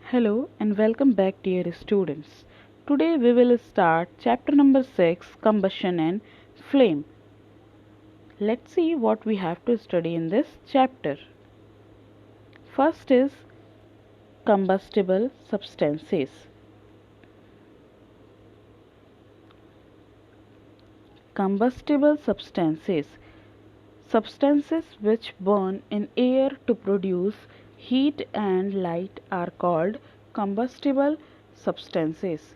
Hello and welcome back, dear students. Today we will start chapter number 6, Combustion and Flame. Let's see what we have to study in this chapter. First is combustible substances. Combustible substances. Substances which burn in air to produce heat and light are called combustible substances.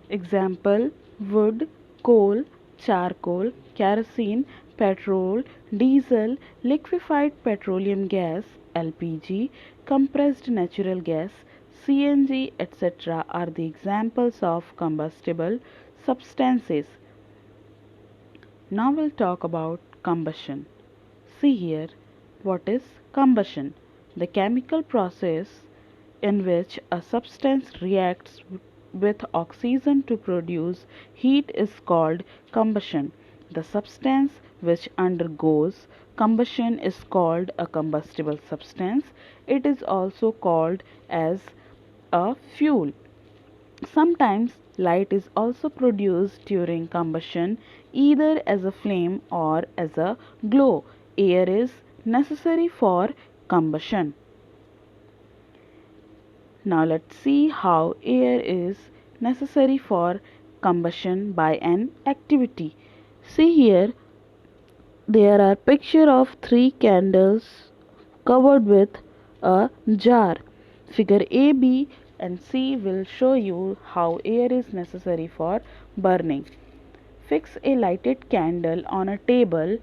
Example: wood, coal, charcoal, kerosene, petrol, diesel, liquefied petroleum gas, LPG, compressed natural gas, CNG, etc. are the examples of combustible substances. Now we'll talk about combustion. See here, what is combustion? The chemical process in which a substance reacts with oxygen to produce heat is called combustion. The substance which undergoes combustion is called a combustible substance. It is also called as a fuel. Sometimes light is also produced during combustion, either as a flame or as a glow. Air is necessary for combustion. Now let's see how air is necessary for combustion by an activity. See here, there are picture of three candles covered with a jar. Figure A, B and C will show you how air is necessary for burning. Fix a lighted candle on a table.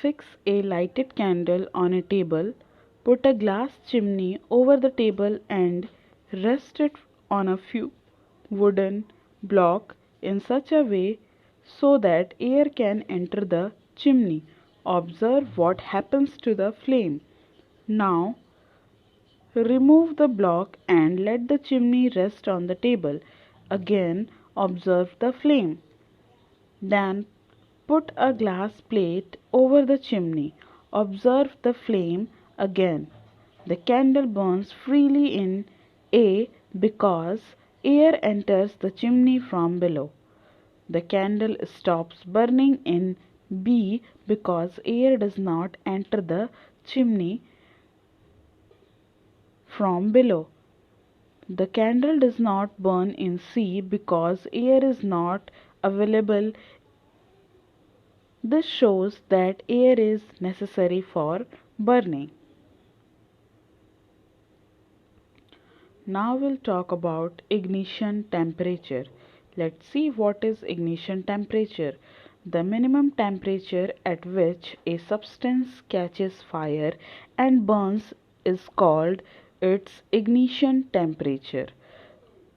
Fix a lighted candle on a table. Put a glass chimney over the table and rest it on a few wooden blocks in such a way so that air can enter the chimney. Observe what happens to the flame. Now remove the block and let the chimney rest on the table. Again observe the flame. Then put a glass plate over the chimney. Observe the flame again. The candle burns freely in A because air enters the chimney from below. The candle stops burning in B because air does not enter the chimney from below. The candle does not burn in C because air is not available. This shows that air is necessary for burning. Now we'll talk about ignition temperature. Let's see what is ignition temperature. The minimum temperature at which a substance catches fire and burns is called its ignition temperature.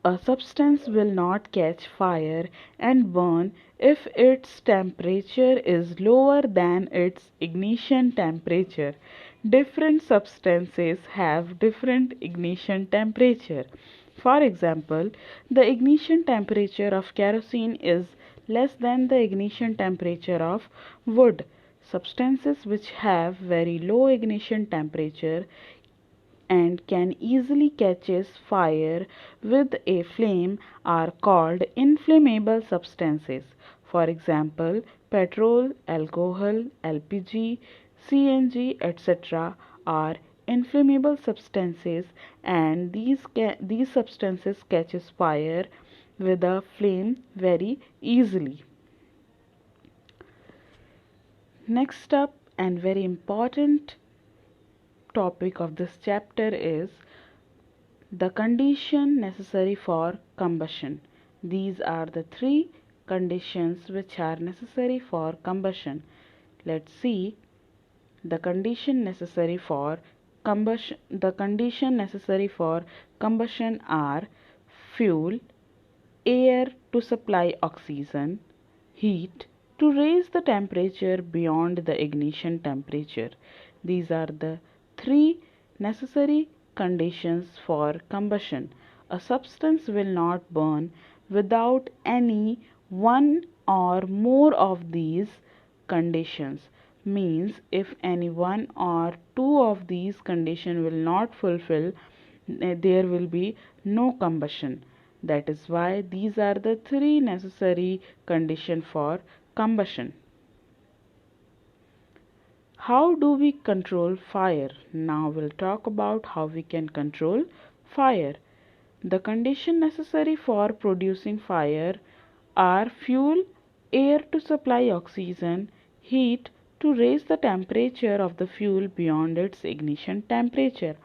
A substance will not catch fire and burn if its temperature is lower than its ignition temperature. Different substances have different ignition temperature. For example, the ignition temperature of kerosene is less than the ignition temperature of wood. Substances which have very low ignition temperature and can easily catches fire with a flame are called inflammable substances. For example, petrol, alcohol, LPG, CNG, etc. are inflammable substances, and these substances catches fire with a flame very easily. Next up, and very important topic of this chapter is the condition necessary for combustion. These are the three conditions which are necessary for combustion. Let's see the condition necessary for combustion. The condition necessary for combustion are fuel, air to supply oxygen, heat to raise the temperature beyond the ignition temperature. These are the three necessary conditions for combustion. A substance will not burn without any one or more of these conditions. Means if any one or two of these conditions will not fulfill, there will be no combustion. That is why these are the three necessary conditions for combustion. How do we control fire? Now we'll talk about how we can control fire. The condition necessary for producing fire are fuel, air to supply oxygen, heat to raise the temperature of the fuel beyond its ignition temperature.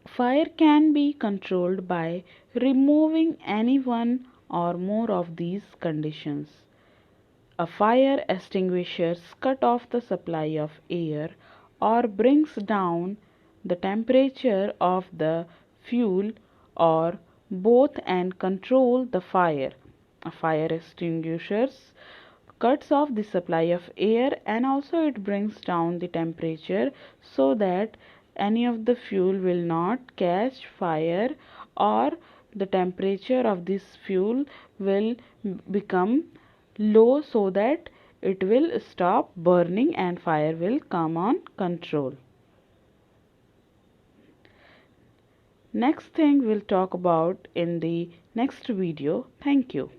Fire can be controlled by removing any one or more of these conditions. A fire extinguisher cuts off the supply of air or brings down the temperature of the fuel or both and control the fire. A fire extinguisher cuts off the supply of air and also it brings down the temperature so that any of the fuel will not catch fire or the temperature of this fuel will become low so that it will stop burning and fire will come on control. Next thing we'll talk about in the next video. Thank you.